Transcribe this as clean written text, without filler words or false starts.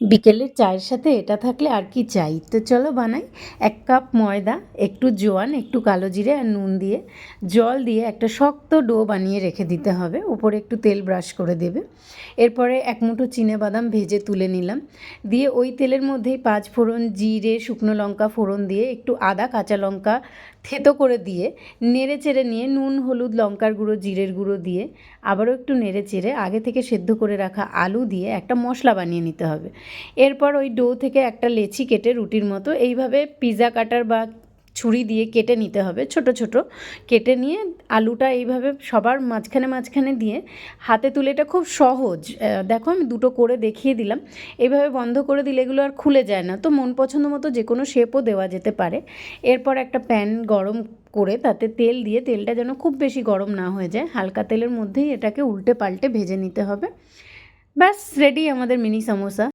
বিকেলের চায়ের সাথে এটা থাকলে আর কি চাই। তো চলো বানাই। 1 কাপ ময়দা, একটু জোয়ান, একটু কালো জিরে আর নুন দিয়ে জল দিয়ে একটা শক্ত ডো বানিয়ে রেখে দিতে হবে। উপরে একটু তেল ব্রাশ করে দেবে। এরপরে 1 মুঠো চিনেবাদাম ভেজে তুলে নিলাম। দিয়ে ওই তেলের মধ্যেই 5 ফোড়ন, জিরে, শুকনো লঙ্কা ফোড়ন দিয়ে একটু আদা, কাঁচা লঙ্কা থেতো করে দিয়ে নেড়ে চেড়ে নিয়ে নুন, হলুদ, লঙ্কার গুঁড়ো, জিরের গুঁড়ো দিয়ে আবারও একটু নেড়ে চেড়ে আগে থেকে সেদ্ধ করে রাখা আলু দিয়ে একটা মশলা বানিয়ে নিতে হবে। এরপর ওই ডো থেকে একটা লেচি কেটে রুটির মতো এইভাবে পিৎজা কাটার বা ছুরি দিয়ে কেটে নিতে হবে, ছোট ছোট কেটে নিয়ে আলুটা এইভাবে সবার মাঝখানে মাঝখানে দিয়ে হাতে তুলে, এটা খুব সহজ। দেখো আমি দুটো করে দেখিয়ে দিলাম। এইভাবে বন্ধ করে দিলে এগুলো আর খুলে যায় না। তো মন পছন্দ মতো যে কোনো শেপও দেওয়া যেতে পারে। এরপর একটা প্যান গরম করে তাতে তেল দিয়ে, তেলটা যেন খুব বেশি গরম না হয়ে যায়, হালকা তেলের মধ্যেই এটাকে উল্টে পাল্টে ভেজে নিতে হবে। ব্যাস রেডি আমাদের মিনি সমোসা।